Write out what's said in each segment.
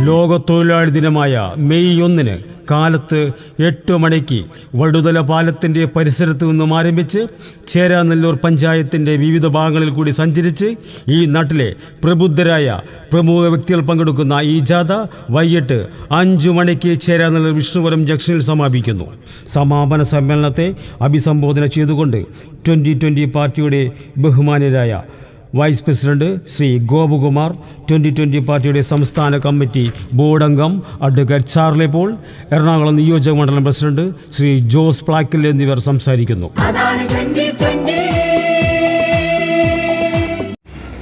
ലോക തൊഴിലാളി ദിനമായ മെയ് 1 കാലത്ത് 8 മണിക്ക് വടുതല പാലത്തിൻ്റെ പരിസരത്ത് നിന്നും ആരംഭിച്ച് ചേരാനെല്ലൂർ പഞ്ചായത്തിൻ്റെ വിവിധ ഭാഗങ്ങളിൽ കൂടി സഞ്ചരിച്ച് ഈ നാട്ടിലെ പ്രബുദ്ധരായ പ്രമുഖ വ്യക്തികൾ പങ്കെടുക്കുന്ന ഈ ജാഥ വൈകിട്ട് 5 മണിക്ക് ചേരാനെല്ലൂർ വിഷ്ണുപുരം ജംഗ്ഷനിൽ സമാപിക്കുന്നു. സമാപന സമ്മേളനത്തെ അഭിസംബോധന ചെയ്തുകൊണ്ട് 2020 പാർട്ടിയുടെ ബഹുമാന്യരായ വൈസ് പ്രസിഡന്റ് ശ്രീ ഗോപകുമാർ, 2020 പാർട്ടിയുടെ സംസ്ഥാന കമ്മിറ്റി ബോർഡ് അംഗം അഡ്വക്കേറ്റ് ചാർലി പോൾ, എറണാകുളം നിയോജക മണ്ഡലം പ്രസിഡന്റ് ശ്രീ ജോസ് പ്ലാക്കൽ എന്നിവർ സംസാരിക്കുന്നു.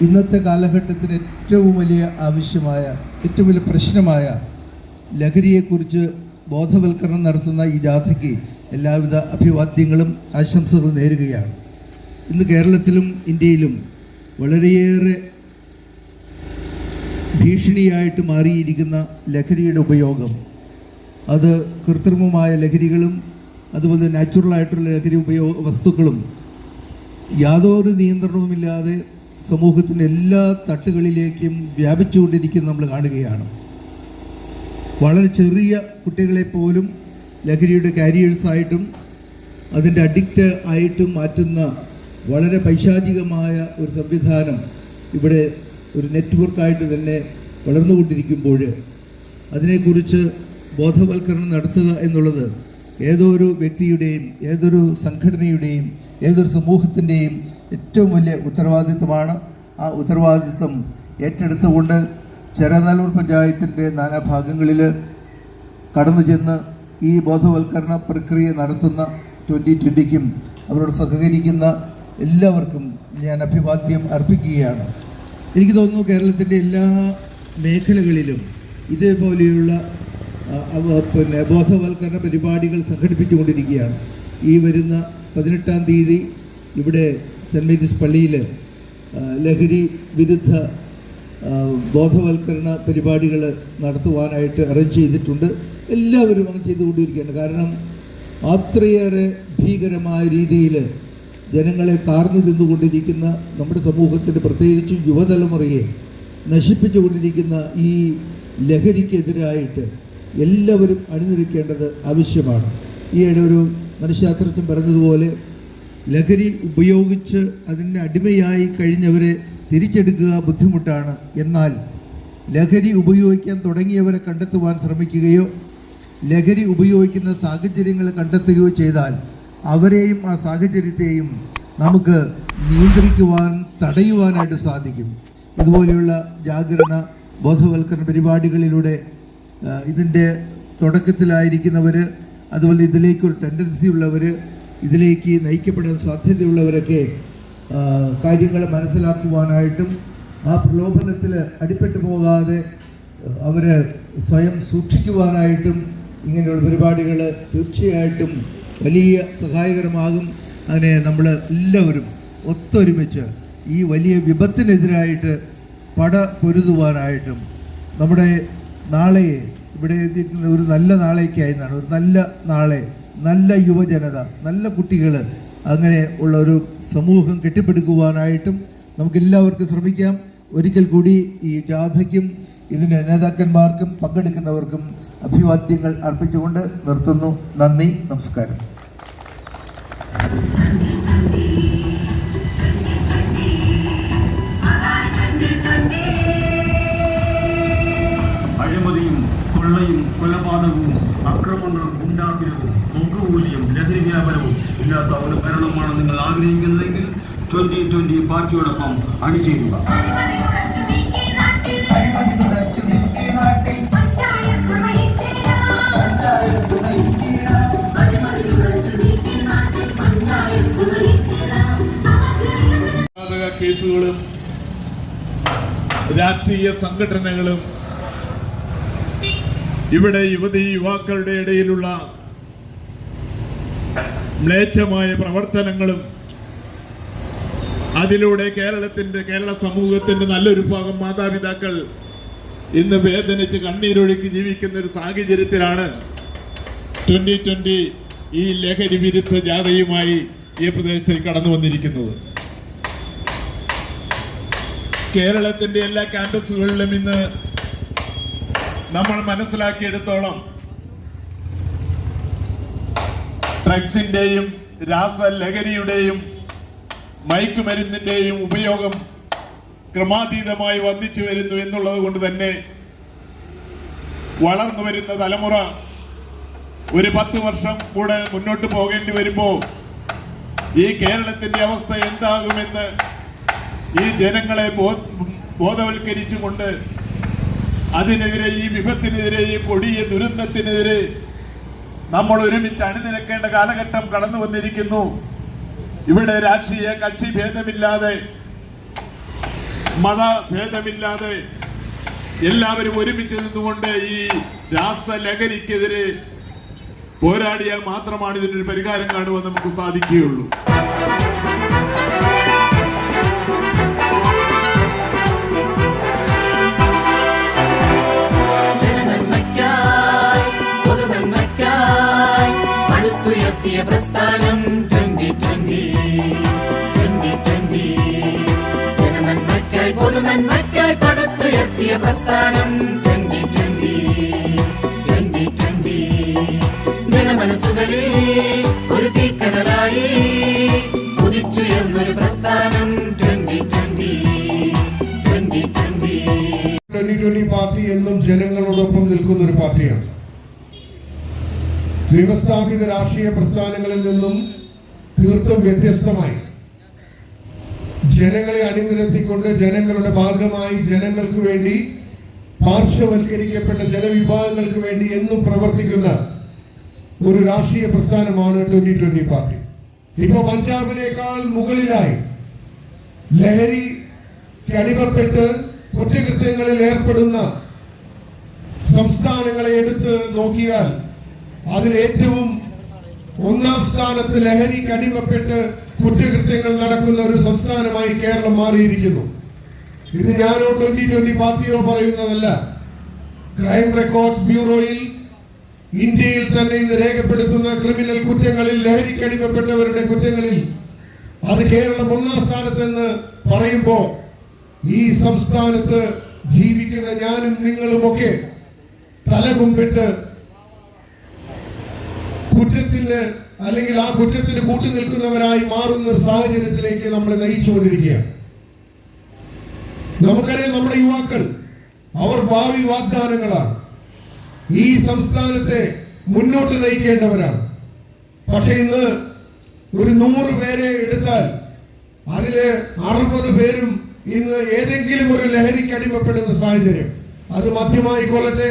ഇന്നത്തെ കാലഘട്ടത്തിന് ഏറ്റവും വലിയ ആവശ്യമായ, ഏറ്റവും വലിയ പ്രശ്നമായ ലഹരിയെക്കുറിച്ച് ബോധവൽക്കരണം നടത്തുന്ന ഈ ജാഥയ്ക്ക് എല്ലാവിധ അഭിവാദ്യങ്ങളും ആശംസകളും നേരുകയാണ്. ഇന്ന് കേരളത്തിലും ഇന്ത്യയിലും വളരെയേറെ ഭീഷണിയായിട്ട് മാറിയിരിക്കുന്ന ലഹരിയുടെ ഉപയോഗം, അത് കൃത്രിമമായ ലഹരികളും അതുപോലെ നാച്ചുറലായിട്ടുള്ള ലഹരി വസ്തുക്കളും യാതൊരു നിയന്ത്രണവുമില്ലാതെ സമൂഹത്തിൻ്റെ എല്ലാ തട്ടുകളിലേക്കും വ്യാപിച്ചുകൊണ്ടിരിക്കുന്ന നമ്മൾ കാണുകയാണ്. വളരെ ചെറിയ കുട്ടികളെ പോലും ലഹരിയുടെ കാരിയേഴ്സായിട്ടും അതിൻ്റെ അഡിക്റ്റ് ആയിട്ടും മാറ്റുന്ന വളരെ പൈശാചികമായ ഒരു സംവിധാനം ഇവിടെ ഒരു നെറ്റ്വർക്കായിട്ട് തന്നെ വളർന്നുകൊണ്ടിരിക്കുമ്പോൾ അതിനെക്കുറിച്ച് ബോധവൽക്കരണം നടത്തുക എന്നുള്ളത് ഏതൊരു വ്യക്തിയുടെയും ഏതൊരു സംഘടനയുടെയും ഏതൊരു സമൂഹത്തിൻ്റെയും ഏറ്റവും വലിയ ഉത്തരവാദിത്വമാണ്. ആ ഉത്തരവാദിത്വം ഏറ്റെടുത്തുകൊണ്ട് ചേരാനെല്ലൂർ പഞ്ചായത്തിൻ്റെ നാനാഭാഗങ്ങളിൽ കടന്നു ചെന്ന് ഈ ബോധവൽക്കരണ പ്രക്രിയ നടത്തുന്ന 2020ക്കും അവരോട് സഹകരിക്കുന്ന എല്ലാവർക്കും ഞാൻ അഭിവാദ്യം അർപ്പിക്കുകയാണ്. എനിക്ക് തോന്നുന്നു കേരളത്തിൻ്റെ എല്ലാ മേഖലകളിലും ഇതേപോലെയുള്ള ബോധവൽക്കരണ പരിപാടികൾ സംഘടിപ്പിച്ചുകൊണ്ടിരിക്കുകയാണ്. ഈ വരുന്ന 18-ാം തീയതി ഇവിടെ സെൻറ്റ് മേരീസ് പള്ളിയിൽ ലഹരി വിരുദ്ധ ബോധവൽക്കരണ പരിപാടികൾ നടത്തുവാനായിട്ട് അറേഞ്ച് ചെയ്തിട്ടുണ്ട്. എല്ലാവരും അങ്ങനെ ചെയ്തുകൊണ്ടിരിക്കുകയാണ്. കാരണം അത്രയേറെ ഭീകരമായ രീതിയിൽ ജനങ്ങളെ കാർന്നു തിന്നുകൊണ്ടിരിക്കുന്ന നമ്മുടെ സമൂഹത്തിൻ്റെ പ്രത്യേകിച്ചും യുവതലമുറയെ നശിപ്പിച്ചുകൊണ്ടിരിക്കുന്ന ഈ ലഹരിക്കെതിരായിട്ട് എല്ലാവരും അണിനിരക്കേണ്ടത് ആവശ്യമാണ്. ഈയിടെ ഒരു മനഃശാസ്ത്രജ്ഞൻ പറഞ്ഞതുപോലെ ലഹരി ഉപയോഗിച്ച് അതിന് അടിമയായി കഴിഞ്ഞവരെ തിരിച്ചെടുക്കുക ബുദ്ധിമുട്ടാണ്. എന്നാൽ ലഹരി ഉപയോഗിക്കാൻ തുടങ്ങിയവരെ കണ്ടെത്തുവാൻ ശ്രമിക്കുകയോ ലഹരി ഉപയോഗിക്കുന്ന സാഹചര്യങ്ങൾ കണ്ടെത്തുകയോ ചെയ്താൽ അവരെയും ആ സാഹചര്യത്തെയും നമുക്ക് നിയന്ത്രിക്കുവാൻ തടയുവാനായിട്ട് സാധിക്കും. ഇതുപോലെയുള്ള ജാഗരണ ബോധവൽക്കരണ പരിപാടികളിലൂടെ ഇതിൻ്റെ തുടക്കത്തിലായിരിക്കുന്നവർ, അതുപോലെ ഇതിലേക്കൊരു ടെൻഡൻസി ഉള്ളവർ, ഇതിലേക്ക് നയിക്കപ്പെടാൻ സാധ്യതയുള്ളവരൊക്കെ കാര്യങ്ങൾ മനസ്സിലാക്കുവാനായിട്ടും ആ പ്രലോഭനത്തിൽ അടിപ്പെട്ടു പോകാതെ അവർ സ്വയം സൂക്ഷിക്കുവാനായിട്ടും ഇങ്ങനെയുള്ള പരിപാടികൾ തീർച്ചയായിട്ടും വലിയ സഹായകരമാകും. അതിനെ നമ്മൾ എല്ലാവരും ഒത്തൊരുമിച്ച് ഈ വലിയ വിപത്തിനെതിരായിട്ട് പൊരുതുവാനായിട്ടും നമ്മുടെ നാളെയെ ഇവിടെ എത്തിയിരിക്കുന്ന ഒരു നല്ല നാളേക്കായിരുന്നാണ്, ഒരു നല്ല നാളെ, നല്ല യുവജനത, നല്ല കുട്ടികൾ, അങ്ങനെ ഉള്ള ഒരു സമൂഹം കെട്ടിപ്പടുക്കുവാനായിട്ടും നമുക്കെല്ലാവർക്കും ശ്രമിക്കാം. ഒരിക്കൽ കൂടി ഈ ജാഥയ്ക്കും ഇതിൻ്റെ നേതാക്കന്മാർക്കും പങ്കെടുക്കുന്നവർക്കും അഭിവാദ്യങ്ങൾ അർപ്പിച്ചുകൊണ്ട് നിർത്തുന്നു. നന്ദി, നമസ്കാരം. അഴിമതിയും കൊള്ളയും കൊലപാതകവും അക്രമങ്ങളും ഗുണ്ടാബിലവും മുഖമൂല്യം ലഹരി വ്യാപനവും ഇല്ലാത്ത ഒരു ഭരണമാണ് നിങ്ങൾ ആഗ്രഹിക്കുന്നതെങ്കിൽ 2020 പാർട്ടിയോടൊപ്പം അണിചേരുക. കേസുകളും രാഷ്ട്രീയ സംഘടനകളും ഇവിടെ യുവാക്കളുടെ ഇടയിലുള്ള മ്ലേച്ഛമായ പ്രവർത്തനങ്ങളും അതിലൂടെ കേരള സമൂഹത്തിന്റെ നല്ലൊരു ഭാഗം മാതാപിതാക്കൾ ഇന്ന് വേദനിച്ച് കണ്ണീരൊഴുക്കി ജീവിക്കുന്ന ഒരു സാഹചര്യത്തിലാണ് 2020 ഈ ലഹരി വിരുദ്ധ ജാഥയുമായി ഈ പ്രദേശത്തേക്ക് കടന്നു വന്നിരിക്കുന്നത്. കേരളത്തിന്റെ എല്ലാ ക്യാമ്പസുകളിലും ഇന്ന് നമ്മൾ മനസ്സിലാക്കിയെടുത്തോളം ഡ്രഗ്സിന്റെയും രാസലഹരിയുടെയും മയക്കുമരുന്നിന്റെയും ഉപയോഗം ക്രമാതീതമായി വർദ്ധിച്ചു വരുന്നു എന്നുള്ളത് കൊണ്ട് തന്നെ വളർന്നു വരുന്ന തലമുറ ഒരു 10 വർഷം കൂടെ മുന്നോട്ട് പോകേണ്ടി വരുമ്പോൾ ഈ കേരളത്തിന്റെ അവസ്ഥ എന്താകുമെന്ന് ഈ ജനങ്ങളെ ബോധവൽക്കരിച്ചുകൊണ്ട് അതിനെതിരെ, ഈ വിപത്തിനെതിരെ, ഈ കൊടിയ ദുരന്തത്തിനെതിരെ നമ്മൾ ഒരുമിച്ച് അണിനിരക്കേണ്ട കാലഘട്ടം കടന്നു വന്നിരിക്കുന്നു. ഇവിടെ രാഷ്ട്രീയ കക്ഷി ഭേദമില്ലാതെ, മതഭേദമില്ലാതെ എല്ലാവരും ഒരുമിച്ച് നിന്നുകൊണ്ട് ഈ രാസലഹരിക്കെതിരെ പോരാടിയാൽ മാത്രമാണ് ഇതിനൊരു പരിഹാരം കാണുവാൻ നമുക്ക് സാധിക്കുകയുള്ളൂ. പ്രസ്ഥാനം 2020 ജനനന്മയ്ക്കായി പൊതുനന്മയ്ക്കായി പടുത്തുയർത്തിയ പ്രസ്ഥാനം 2020 ജനമനസ്സുകളിൽ ഒരു തീക്കനലായി ഉദിച്ചുയർന്നൊരു പ്രസ്ഥാനം 2020 പാർട്ടി എന്നും ജനങ്ങളോടൊപ്പം നിൽക്കുന്ന ഒരു പാർട്ടിയാണ്. വ്യവസ്ഥാപിത രാഷ്ട്രീയ പ്രസ്ഥാനങ്ങളിൽ നിന്നും തീർത്തും വ്യത്യസ്തമായി ജനങ്ങളെ അണിനിരത്തിക്കൊണ്ട് ജനങ്ങളുടെ ഭാഗമായി ജനങ്ങൾക്ക് വേണ്ടി പാർശ്വവൽക്കരിക്കപ്പെട്ട ജനവിഭാഗങ്ങൾക്ക് വേണ്ടി എന്നും പ്രവർത്തിക്കുന്ന ഒരു രാഷ്ട്രീയ പ്രസ്ഥാനമാണ് 2020 പാർട്ടി. ഇപ്പൊ പഞ്ചാബിനേക്കാൾ മുകളിലായി ലഹരിക്ക് അടിമപ്പെട്ട് കുറ്റകൃത്യങ്ങളിൽ ഏർപ്പെടുന്ന സംസ്ഥാനങ്ങളെ എടുത്ത് നോക്കിയാൽ അതിൽ ഏറ്റവും ഒന്നാം സ്ഥാനത്ത് ലഹരിക്ക് അടിമപ്പെട്ട് കുറ്റകൃത്യങ്ങൾ നടക്കുന്ന ഒരു സംസ്ഥാനമായി കേരളം മാറിയിരിക്കുന്നു. ഇത് ഞാനോ 2020 പാർട്ടിയോ പറയുന്നതല്ല. ക്രൈം റെക്കോർഡ്സ് ബ്യൂറോയിൽ ഇന്ത്യയിൽ തന്നെ ഇന്ന് രേഖപ്പെടുത്തുന്ന ക്രിമിനൽ കുറ്റങ്ങളിൽ, ലഹരിക്ക് അടിമപ്പെട്ടവരുടെ കുറ്റങ്ങളിൽ അത് കേരളം ഒന്നാം സ്ഥാനത്തെന്ന് പറയുമ്പോ ഈ സംസ്ഥാനത്ത് ജീവിക്കുന്ന ഞാനും നിങ്ങളുമൊക്കെ തലകുമ്പിട്ട് കുറ്റത്തിന് അല്ലെങ്കിൽ ആ കുറ്റത്തിന് കൂട്ടു നിൽക്കുന്നവരായി മാറുന്ന ഒരു സാഹചര്യത്തിലേക്ക് നമ്മളെ നയിച്ചുകൊണ്ടിരിക്കുകയാണ്. നമുക്കറിയാം, നമ്മുടെ യുവാക്കൾ അവർ ഭാവി വാഗ്ദാനങ്ങളാണ്. ഈ സംസ്ഥാനത്തെ മുന്നോട്ട് നയിക്കേണ്ടവരാണ്. പക്ഷെ ഇന്ന് ഒരു 100 പേരെ എടുത്താൽ അതില് 60 പേരും ഇന്ന് ഏതെങ്കിലും ഒരു ലഹരിക്ക് അടിമപ്പെടുന്ന സാഹചര്യം. അത് മദ്യമായിക്കൊള്ളട്ടെ,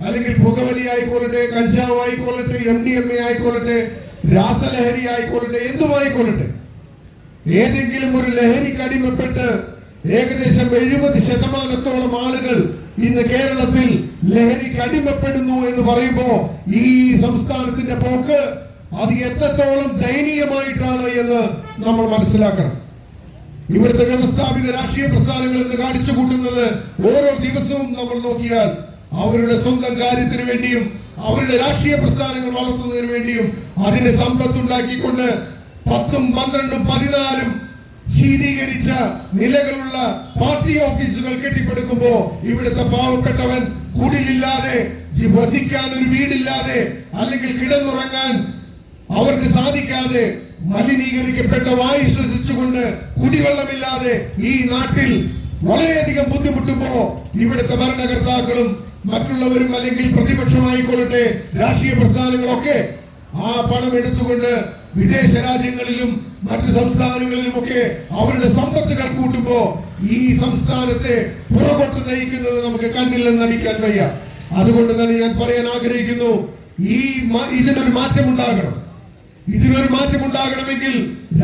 അല്ലെങ്കിൽ പുകവലി ആയിക്കൊള്ളട്ടെ, കഞ്ചാവ് ആയിക്കൊള്ളട്ടെ, MDMA ആയിക്കൊള്ളട്ടെ, രാസലഹരി ആയിക്കൊള്ളട്ടെ, എന്തുമായിക്കൊള്ളട്ടെ, ഏതെങ്കിലും ഒരു ലഹരിക്ക് അടിമപ്പെട്ട് ഏകദേശം 70% ആളുകൾ ഇന്ന് കേരളത്തിൽ ലഹരിക്ക് അടിമപ്പെടുന്നു എന്ന് പറയുമ്പോ ഈ സംസ്ഥാനത്തിന്റെ പോക്ക് അത് എത്രത്തോളം ദയനീയമായിട്ടാണ് എന്ന് നമ്മൾ മനസ്സിലാക്കണം. ഇവിടുത്തെ വ്യവസ്ഥാപിത രാഷ്ട്രീയ പ്രസ്ഥാനങ്ങൾ എന്ന് കാണിച്ചു കൂട്ടുന്നത് ഓരോ ദിവസവും നമ്മൾ നോക്കിയാൽ അവരുടെ സ്വന്തം കാര്യത്തിന് വേണ്ടിയും അവരുടെ രാഷ്ട്രീയ പ്രസ്ഥാനങ്ങൾ വളർത്തുന്നതിന് വേണ്ടിയും അതിന് സമ്പത്തുണ്ടാക്കിക്കൊണ്ട് 10ഉം 12ഉം 14ഉം ശീതീകരിച്ച നിലകളുള്ള പാർട്ടി ഓഫീസുകൾ കെട്ടിപ്പടുക്കുമ്പോ ഇവിടുത്തെ പാവപ്പെട്ടവൻ കുടിലില്ലാതെ, വസിക്കാൻ ഒരു വീടില്ലാതെ, അല്ലെങ്കിൽ കിടന്നുറങ്ങാൻ അവർക്ക് സാധിക്കാതെ, മലിനീകരിക്കപ്പെട്ട വായു ശ്വസിച്ചുകൊണ്ട് കുടിവെള്ളമില്ലാതെ ഈ നാട്ടിൽ വളരെയധികം ബുദ്ധിമുട്ടുമ്പോ ഇവിടുത്തെ ഭരണകർത്താക്കളും മറ്റുള്ളവരും, അല്ലെങ്കിൽ പ്രതിപക്ഷമായിക്കൊള്ളട്ടെ, രാഷ്ട്രീയ പ്രസ്ഥാനങ്ങളൊക്കെ ആ പണം എടുത്തുകൊണ്ട് വിദേശ രാജ്യങ്ങളിലും മറ്റു സംസ്ഥാനങ്ങളിലുമൊക്കെ അവരുടെ സമ്പത്തുകൾ കൂട്ടുമ്പോ ഈ സംസ്ഥാനത്തെ പുറകോട്ട് നയിക്കുന്നത് നമുക്ക് കണ്ണില്ലെന്ന് നടിക്കാൻ വയ്യ. അതുകൊണ്ട് തന്നെ ഞാൻ പറയാൻ ആഗ്രഹിക്കുന്നു, ഇതിനൊരു മാറ്റമുണ്ടാകണം. ഇതിനൊരു മാറ്റമുണ്ടാകണമെങ്കിൽ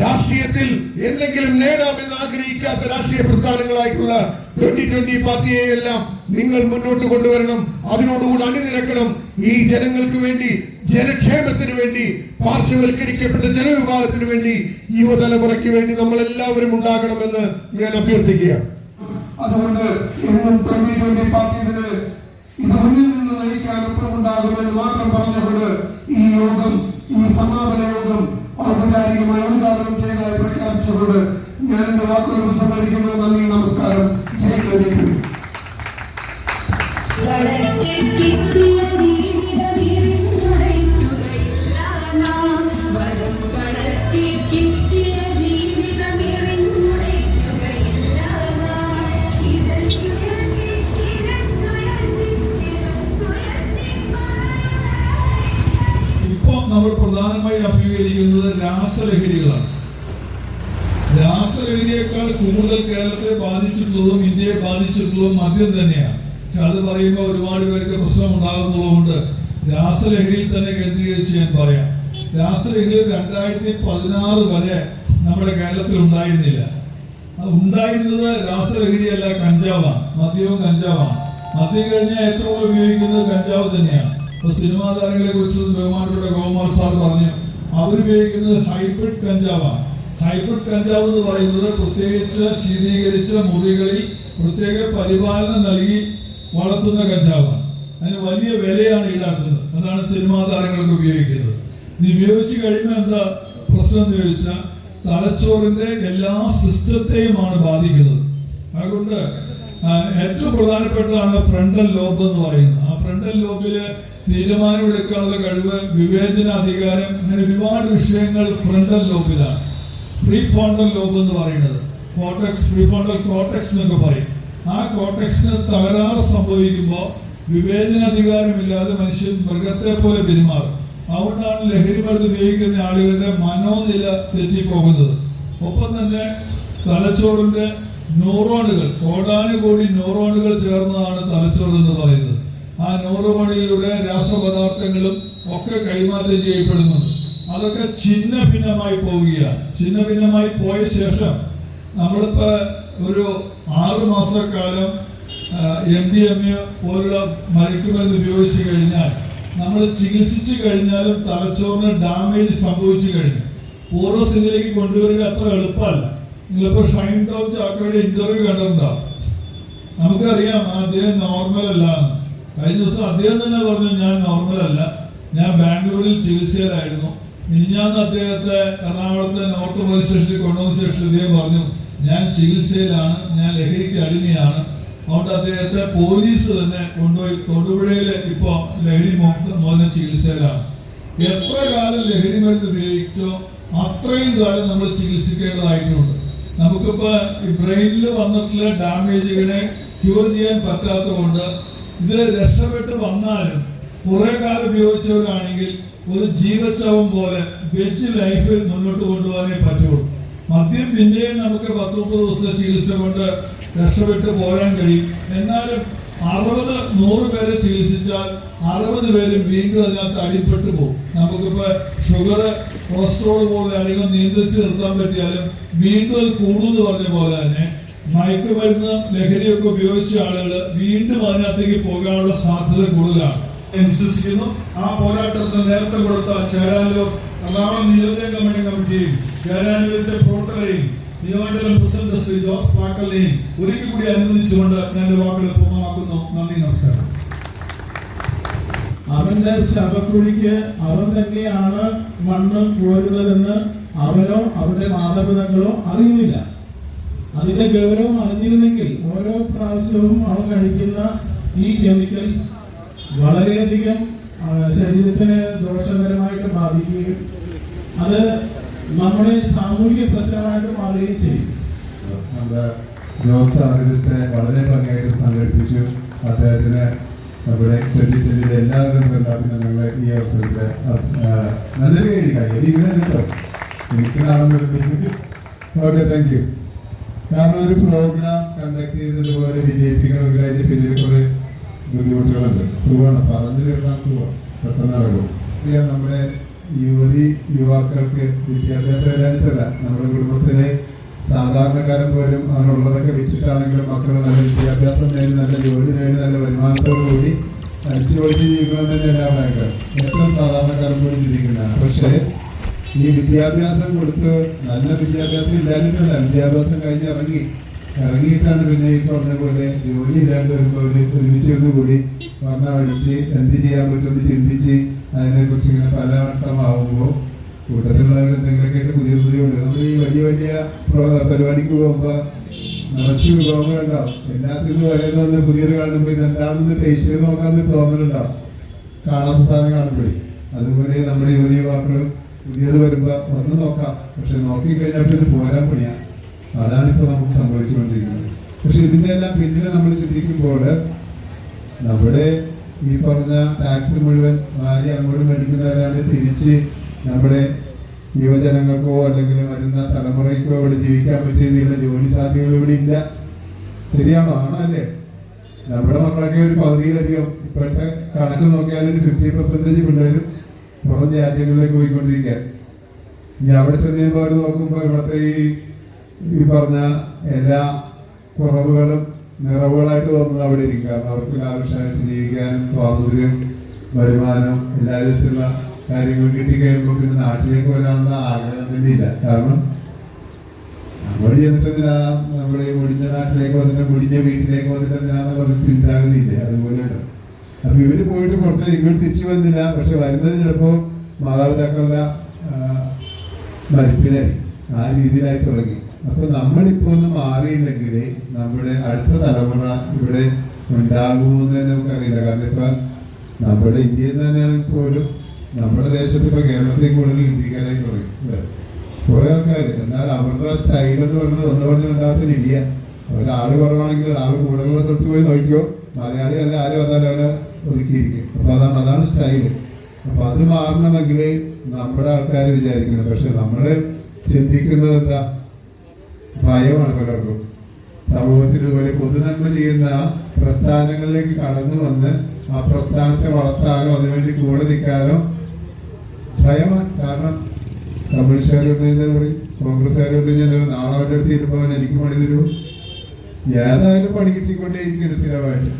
രാഷ്ട്രീയത്തിൽ എന്തെങ്കിലും നേടാമെന്ന് ആഗ്രഹിക്കാത്ത രാഷ്ട്രീയ പ്രസ്ഥാനങ്ങളായിട്ടുള്ള 2020 പാർട്ടിയെ എല്ലാം നിങ്ങൾ മുന്നോട്ട് കൊണ്ടുവരണം. അതിനോടുകൂടി അണിനിരക്കണം. ഈ ജനങ്ങൾക്ക് വേണ്ടി, ജനക്ഷേമത്തിന് വേണ്ടി, പാർശ്വവൽക്കരിക്കപ്പെട്ട ജനവിഭാഗത്തിന് വേണ്ടി, യുവതലമുറയ്ക്ക് വേണ്ടി നമ്മൾ എല്ലാവരും ഉണ്ടാകണമെന്ന് ഞാൻ അഭ്യർത്ഥിക്കുകയാണ്. അതുകൊണ്ട് എന്നും 2020 പാർട്ടി ഇത് മുന്നിൽ നിന്ന് നയിക്കാൻ ഒപ്പമുണ്ടാകുമെന്ന് മാത്രം പറഞ്ഞുകൊണ്ട് ഈ യോഗം, ഈ സമാപന യോഗം ഔപചാരികമായി ഉദ്ഘാടനം ചെയ്തതായി പ്രഖ്യാപിച്ചുകൊണ്ട് ഞാൻ എന്റെ വാക്കുകൾ ഉപസംഹരിക്കുന്നു. നന്ദി, നമസ്കാരം. ജയ് 2020. പ്രധാനമായി അഭിമുഖീകരിക്കുന്നത് രാസലഹരികളാണ്. രാസലഹരിയേക്കാൾ കൂടുതൽ കേരളത്തെ ബാധിച്ചിട്ടുള്ളതും ഇന്ത്യയെ ബാധിച്ചിട്ടുള്ളതും മദ്യം തന്നെയാണ്. പക്ഷെ അത് പറയുമ്പോൾ ഒരുപാട് പേർക്ക് പ്രശ്നം ഉണ്ടാകുന്നതുകൊണ്ട് രാസലഹരിയിൽ തന്നെ കേന്ദ്രീകരിച്ച് ഞാൻ പറയാം. രാസലഹരി 2016 വരെ നമ്മുടെ കേരളത്തിൽ ഉണ്ടായിരുന്നില്ല. ഉണ്ടായിരുന്നത് രാസലഹരിയല്ല, കഞ്ചാവാണ്. മദ്യവും കഞ്ചാവാണ്. മദ്യം കഴിഞ്ഞാൽ ഏറ്റവും ഉപയോഗിക്കുന്നത് കഞ്ചാവ് തന്നെയാണ്. ഇപ്പൊ സിനിമാ താരങ്ങളെ കുറിച്ച് ബഹുമാനപ്പെട്ട ഗോകുമാർ സാർ പറഞ്ഞു, അവരുപയോഗിക്കുന്നത് ഹൈബ്രിഡ് കഞ്ചാവാണ്. ഹൈബ്രിഡ് കഞ്ചാവ് എന്ന് പറയുന്നത് പ്രത്യേകിച്ച് ശീതീകരിച്ച മുറികളിൽ പ്രത്യേക പരിപാലനം നൽകി വളർത്തുന്ന കഞ്ചാവാണ്. അതിന് വലിയ വിലയാണ് ഈടാക്കുന്നത്. അതാണ് സിനിമാ താരങ്ങളൊക്കെ ഉപയോഗിക്കുന്നത്. ഇത് ഉപയോഗിച്ച് കഴിയുമ്പോൾ എന്താ പ്രശ്നം എന്ന് ചോദിച്ചാൽ തലച്ചോറിന്റെ എല്ലാ സിസ്റ്റത്തെയുമാണ് ബാധിക്കുന്നത്. അതുകൊണ്ട് ഏറ്റവും പ്രധാനപ്പെട്ടതാണ് ഫ്രണ്ടൽ ലോബ് എന്ന് പറയുന്നത്. ആ ഫ്രണ്ടൽ ലോബില് തീരുമാനമെടുക്കാനുള്ള കഴിവ്, വിവേചന അധികാരം, അങ്ങനെ ഒരുപാട് വിഷയങ്ങൾ ഫ്രണ്ടൽ ലോബിലാണ്. പ്രീ ഫ്രോണ്ടൽ ലോബ് എന്ന് പറയുന്നത് കോർട്ടെക്സ്, പ്രീ ഫ്രോണ്ടൽ കോർട്ടെക്സ് എന്നൊക്കെ പറയും. ആ കോർട്ടെക്സിന് തകരാറ് സംഭവിക്കുമ്പോൾ വിവേചനാധികാരമില്ലാതെ മനുഷ്യൻ മൃഗത്തെ പോലെ പെരുമാറും. അതുകൊണ്ടാണ് ലഹരി മരുന്ന് ഉപയോഗിക്കുന്ന ആളുകളുടെ മനോനില തെറ്റിപ്പോകുന്നത്. ഒപ്പം തന്നെ തലച്ചോറിന്റെ ന്യൂറോണുകൾ, കോടാനുകോടി ന്യൂറോണുകൾ ചേർന്നതാണ് തലച്ചോറ് എന്ന് പറയുന്നത്. ആ ന്യൂറോണിലൂടെ രാസപദാർത്ഥങ്ങളും ഒക്കെ കൈമാറ്റം ചെയ്യപ്പെടുന്നുണ്ട്. അതൊക്കെ ഛിന്ന ഭിന്നമായി പോവുകയാണ്. ഛിന്ന ഭിന്നമായി പോയ ശേഷം നമ്മളിപ്പോ ഒരു 6 മാസക്കാലം MDMA പോലുള്ള മയക്കുമരുന്ന് ഉപയോഗിച്ച് കഴിഞ്ഞാൽ, നമ്മൾ ചികിത്സിച്ചു കഴിഞ്ഞാലും തലച്ചോറിന് ഡാമേജ് സംഭവിച്ചു കഴിഞ്ഞു. പൂർവ്വസ്ഥിതിയിലേക്ക് കൊണ്ടുവരിക അത്ര എളുപ്പമല്ല. നിങ്ങളിപ്പോ ഷൈൻ ടോം ചാക്കോയുടെ ഇന്റർവ്യൂ കണ്ടിട്ടുണ്ടാവും. നമുക്കറിയാം അദ്ദേഹം നോർമൽ അല്ല. കഴിഞ്ഞ ദിവസം അദ്ദേഹം തന്നെ പറഞ്ഞു, ഞാൻ നോർമൽ അല്ല, ഞാൻ ബാംഗ്ലൂരിൽ ചികിത്സയിലായിരുന്നു. മിനിഞ്ഞാന്ന് അദ്ദേഹത്തെ എറണാകുളത്തെ നോർത്ത് പോലീസ് സ്റ്റേഷനിൽ കൊണ്ടുവന്ന ശേഷം അദ്ദേഹം പറഞ്ഞു, ഞാൻ ചികിത്സയിലാണ്, ഞാൻ ലഹരിക്ക് അടിമയാണ്. അതുകൊണ്ട് അദ്ദേഹത്തെ പോലീസ് തന്നെ കൊണ്ടുപോയി തൊടുപുഴയിൽ ഇപ്പൊ ലഹരി മോചന ചികിത്സയിലാണ്. എത്ര കാലം ലഹരി മരുന്ന് ഉപയോഗിച്ചോ അത്രയും കാലം നമ്മൾ ചികിത്സിക്കേണ്ടതായിട്ടുണ്ട്. നമുക്കിപ്പോ ഈ ബ്രെയിനിൽ വന്നിട്ടുള്ള ഡാമേജുകളെ ക്യൂർ ചെയ്യാൻ പറ്റാത്തതുകൊണ്ട് ഇതിൽ രക്ഷപ്പെട്ട് വന്നാലും കുറെ കാലം ഉപയോഗിച്ചവരാണെങ്കിൽ ഒരു ജീവച്ചവം പോലെ വെജ് ലൈഫ് മുന്നോട്ട് കൊണ്ടുപോകാനേ പറ്റുള്ളൂ. മദ്യം പിന്നെയും നമുക്ക് 10-30 ദിവസത്തെ ചികിത്സ കൊണ്ട് രക്ഷപ്പെട്ട് പോരാൻ കഴിയും. എന്നാലും 60-100 പേരെ ചികിത്സിച്ചാൽ 60 പേരും വീണ്ടും അതിനകത്ത് അടിപ്പെട്ടു പോകും. നമുക്കിപ്പോ ഷുഗർ, കൊളസ്ട്രോൾ പോലെ അധികം നിയന്ത്രിച്ച് നിർത്താൻ പറ്റിയാലും വീണ്ടും അത് കൂടുമെന്ന് പറഞ്ഞ പോലെ തന്നെ മയക്കുമരുന്ന്, ലഹരിയൊക്കെ ഉപയോഗിച്ച ആളുകൾ വീണ്ടും അതിനകത്തേക്ക് പോകാനുള്ള സാധ്യത കൂടുതലാണ്. വിശ്വസിക്കുന്നു. ആ പോരാട്ടത്തിന് നേരത്തെ കൊടുത്ത ചേരാനൂർ എറണാകുളം നിയോജക കമ്മിറ്റി കമ്മിറ്റിയും ചേരാനൂരിന്റെ പ്രവർത്തകരെയും നിയോജക പ്രസിഡന്റ് ശ്രീ ജോസ് പാക്കലിനെയും ഒരിക്കൽ കൂടി അനുവദിച്ചുകൊണ്ട് ഞാൻ വാക്കുകൾ പൂർണ്ണമാക്കുന്നു. നന്ദി, നമസ്കാരം. അവന്റെ ശവക്കുഴിക്ക് അവൻ തന്നെയാണ് മണ്ണ് കോരുന്നതെന്ന് അവനോ അവന്റെ മാതാപിതാക്കളോ അറിയുന്നില്ല. അതിന്റെ ഗൗരവം അറിഞ്ഞിരുന്നെങ്കിൽ ഓരോ പ്രാവശ്യവും അവൻ കഴിക്കുന്ന ഈ കെമിക്കൽസ് വളരെയധികം ശരീരത്തിന് ദോഷകരമായിട്ട് ബാധിക്കുകയും അത് നമ്മുടെ സാമൂഹിക പ്രശ്നമായിട്ട് മാറുകയും ചെയ്യും. നമ്മുടെ ജോസ് ആദ്യത്തെ വളരെ ഭംഗിയായിട്ട് സംഘടിപ്പിച്ചു. അദ്ദേഹത്തിന് നമ്മുടെ 2020 എല്ലാവരും പിന്നെ ഈ അവസരത്തിൽ നല്ലൊരു കൈയടി ഇങ്ങനെ കേട്ടോ, എനിക്ക് നാളെ ഓക്കെ, താങ്ക് യു. കാരണം ഒരു പ്രോഗ്രാം കണ്ടക്ട് ചെയ്തതുപോലെ വിജയിപ്പിക്കണമെങ്കിൽ അതിന്റെ പിന്നിൽ കുറെ ബുദ്ധിമുട്ടുകളുണ്ട്. സുഖമാണ്, പറഞ്ഞു തീർക്കാൻ സുഖം, പെട്ടെന്ന് നടക്കും. നമ്മുടെ യുവാക്കൾക്ക് വിദ്യാഭ്യാസം ഇല്ലാഞ്ഞിട്ടല്ല, നമ്മുടെ കുടുംബത്തിലെ സാധാരണക്കാരൻ പോലും അങ്ങനെയുള്ളതൊക്കെ വിറ്റിട്ടാണെങ്കിലും മക്കൾ നല്ല വിദ്യാഭ്യാസം നേടി, നല്ല ജോലി നേടി, നല്ല വരുമാനത്തോടു കൂടി അടിച്ചുപൊളിച്ച് ജീവിക്കണം തന്നെ എല്ലാവരും ഏറ്റവും സാധാരണക്കാരൻ പോലും ചിന്തിക്കുന്നതാണ്. പക്ഷേ ഈ വിദ്യാഭ്യാസം കൊടുത്ത് നല്ല വിദ്യാഭ്യാസം ഇല്ലാഞ്ഞിട്ടല്ല, വിദ്യാഭ്യാസം കഴിഞ്ഞ് ഇറങ്ങിയിട്ടാണ് പിന്നെ ഈ പറഞ്ഞ പോലെ ജോലി ഇല്ലാണ്ട് വരുമ്പോൾ ഒരുമിച്ച് കൂടി പഠിച്ച് എന്ത് ചെയ്യാൻ പറ്റുമെന്ന് ചിന്തിച്ച് അതിനെക്കുറിച്ച് ഇങ്ങനെ പലവട്ടമാവുമ്പോൾ കൂട്ടത്തിലുള്ളവർ എന്തെങ്കിലുമൊക്കെ പുതിയ ഉണ്ട്. നമ്മൾ ഈ വലിയ പരിപാടിക്ക് പോകുമ്പോൾ നിറച്ച് വിഭവങ്ങളുണ്ടാവും. എല്ലാത്തിനും വരുന്നത് പുതിയത് കാണുമ്പോൾ ഇതെന്താണെന്ന് ടേസ്റ്റ് ചെയ്ത് നോക്കാമെന്ന് തോന്നലുണ്ടാവും, കാണാത്ത സാധനം കാണുമ്പോഴേ. അതുപോലെ നമ്മുടെ യുവാക്കൾ പുതിയത് വരുമ്പോൾ ഒന്ന് നോക്കാം, പക്ഷെ നോക്കിക്കഴിഞ്ഞാൽ പിന്നെ പോരാൻ പണിയാ. അതാണിപ്പോൾ നമുക്ക് സംഭവിച്ചുകൊണ്ടിരിക്കുന്നത്. പക്ഷെ ഇതിൻ്റെ എല്ലാം പിന്നിൽ നമ്മൾ ചിന്തിക്കുമ്പോൾ നമ്മുടെ ഈ പറഞ്ഞ ടാക്സ് മുഴുവൻ വാരി അങ്ങോട്ട് മേടിക്കുന്നവരാണ് തിരിച്ച് നമ്മുടെ യുവജനങ്ങൾക്കോ അല്ലെങ്കിൽ വരുന്ന തലമുറയ്ക്കോ ഇവിടെ ജീവിക്കാൻ പറ്റിയ രീതിയിലുള്ള ജോലി സാധ്യതകൾ ഇവിടെ ഇല്ല. ശരിയാണോ? ആണല്ലേ? നമ്മുടെ മക്കളൊക്കെ ഒരു പകുതിയിലധികം ഇപ്പോഴത്തെ കണക്ക് നോക്കിയാൽ ഒരു 50% പിള്ളേരും പുറം രാജ്യങ്ങളിലേക്ക് പോയിക്കൊണ്ടിരിക്കുക. ഇനി അവിടെ ചെന്ന് അവർ നോക്കുമ്പോൾ ഇവിടുത്തെ ഈ പറഞ്ഞ എല്ലാ കുറവുകളും നിറവുകളായിട്ട് തോന്നുന്നത് അവിടെ ഇരിക്കും. കാരണം അവർക്ക് ലാവിഷമായിട്ട് ജീവിക്കാനും സ്വാതന്ത്ര്യം, വരുമാനം, എല്ലാ വിധത്തിലുള്ള കാര്യങ്ങൾ കിട്ടിക്കഴിയുമ്പോൾ പിന്നെ നാട്ടിലേക്ക് വരാനുള്ള ആഗ്രഹം തന്നെ ഇല്ല. കാരണം നമ്മൾ ചെന്നിട്ടെന്തിനാ നമ്മുടെ ഈ മുടിഞ്ഞ നാട്ടിലേക്ക് വന്നിട്ട് മുടിഞ്ഞ വീട്ടിലേക്ക് വന്നിട്ട് എന്തിനാന്നുള്ളത് ചിന്താകുന്നില്ല. അതുപോലെയാണ്. അപ്പൊ ഇവര് പോയിട്ട് പുറത്ത് ഇങ്ങോട്ട് തിരിച്ചു വന്നില്ല. പക്ഷെ വരുന്നത് ചിലപ്പോ മാതാപിതാക്കളുടെ മരിപ്പിനായി ആ രീതിയിലായി തുടങ്ങി. അപ്പൊ നമ്മളിപ്പോ ഒന്ന് മാറിയില്ലെങ്കിൽ നമ്മുടെ അടുത്ത തലമുറ ഇവിടെ ഉണ്ടാകുമെന്ന് നമുക്കറിയില്ല. കാരണം ഇപ്പൊ നമ്മുടെ ഇന്ത്യയിൽ തന്നെയാണെങ്കിൽ പോലും നമ്മുടെ ദേശത്ത് ഇപ്പൊ കേരളത്തിൽ കൂടുതൽ ഹിന്ദിക്കാരായി തുടങ്ങി കുറെ ആൾക്കാർ. എന്നാൽ അവരുടെ സ്റ്റൈൽ എന്ന് പറയുന്നത് ഒന്ന് പറഞ്ഞുണ്ടാകത്തിന് ഇല്ല. ഒരാള് കുറവാണെങ്കിൽ ആള് കൂടുതലുള്ള സ്ഥലത്ത് പോയി നോക്കിയോ, മലയാളി അല്ല ആരും വന്നാലും അവരെ ഒതുക്കിയിരിക്കും. അപ്പൊ അതാണ് സ്റ്റൈല്. അപ്പൊ അത് മാറണമെങ്കിൽ നമ്മുടെ ആൾക്കാർ വിചാരിക്കണം. പക്ഷെ നമ്മള് ചിന്തിക്കുന്നത് എന്താ? ഭയമാണ് പലർക്കും. സമൂഹത്തിൽ ഇതുപോലെ പൊതുനന്മ ചെയ്യുന്ന പ്രസ്ഥാനങ്ങളിലേക്ക് കടന്നു വന്ന് ആ പ്രസ്ഥാനത്തെ വളർത്താനോ അതിനുവേണ്ടി കൂടെ നിൽക്കാനോ ഭയമാണ്. കാരണം കമ്മ്യൂണിസ്റ്റുകാരുണ്ടെന്ന് പറയും, കോൺഗ്രസ്സുകാരുണ്ടെങ്കിൽ നാളെ അവരുടെ അടുത്ത് ഇരുമ്പോൾ എനിക്ക് പണി തരൂ. ഏതായാലും പണി കിട്ടിക്കൊണ്ടേ ഇരിക്കുന്നു സ്ഥിരമായിട്ട്.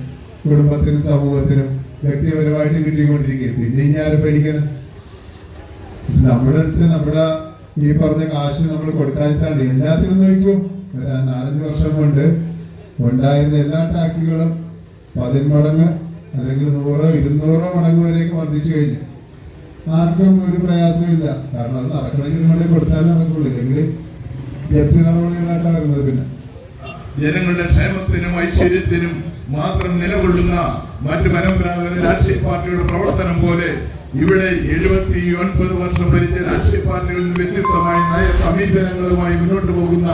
കുടുംബത്തിനും സമൂഹത്തിനും വ്യക്തിപരമായിട്ട് കിട്ടിക്കൊണ്ടിരിക്കും. പിന്നെ ഇനി ആരും പേടിക്കണം? നമ്മുടെ അടുത്ത് നമ്മുടെ ഈ പറഞ്ഞ കാശ് നമ്മൾ കൊടുക്കാതിട്ടാണ് എല്ലാത്തിനും നോക്കും. ഒരു 4-5 വർഷം കൊണ്ട് ഉണ്ടായിരുന്ന എല്ലാ ടാക്സുകളും 10 മടങ്ങ് അല്ലെങ്കിൽ 100-200 മടങ്ങ് വരെയൊക്കെ വർദ്ധിച്ചു കഴിഞ്ഞു. ആർക്കും ഒരു പ്രയാസമില്ല. കാരണം അത് നടക്കണമെങ്കിൽ നിങ്ങളെ കൊടുത്താലും നടക്കുള്ളൂ. ഇല്ലെങ്കിൽ ജപ്തി നടപടികളായിട്ടാണ് വരുന്നത്. പിന്നെ ജനങ്ങളുടെ ക്ഷേമത്തിനും ഐശ്വര്യത്തിനും മാത്രം നിലകൊള്ളുന്ന മറ്റ് പരമ്പരാഗത രാഷ്ട്രീയ പാർട്ടികളുടെ പ്രവർത്തനം പോലെ ഇവിടെ 79 വർഷം ഭരിച്ച രാഷ്ട്രീയ പാർട്ടികളിൽ നിന്ന് വ്യത്യസ്തമായ നയ സമീപനങ്ങളുമായി മുന്നോട്ട് പോകുന്ന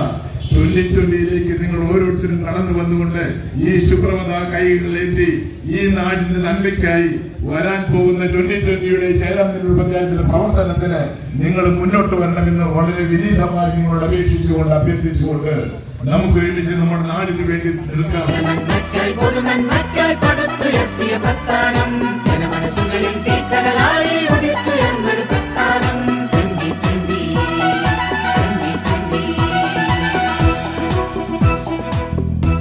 2020ലേക്ക് നിങ്ങൾ ഓരോരുത്തരും കടന്നു വന്നുകൊണ്ട് ഈ ശുഭ്രമത കൈകളിലേന്തി ഈ നാടിന്റെ നന്മയ്ക്കായി വരാൻ പോകുന്ന 2020യുടെ ചേരാനെല്ലൂർ പഞ്ചായത്തിലെ പ്രവർത്തനത്തിന് നിങ്ങൾ മുന്നോട്ട് വരണമെന്ന് വളരെ വിനീതമായി നിങ്ങളോട് അപേക്ഷിച്ചുകൊണ്ട് അഭ്യർത്ഥിച്ചുകൊണ്ട് നമുക്ക് ഒരുമിച്ച് നമ്മുടെ നാടിന് വേണ്ടി നിൽക്കാം. പൊതുനന്മയ്ക്കായി പടുത്തുയർത്തിയ പ്രസ്ഥാനം ജനമനസ്സുകളിൽ തീക്കനലായി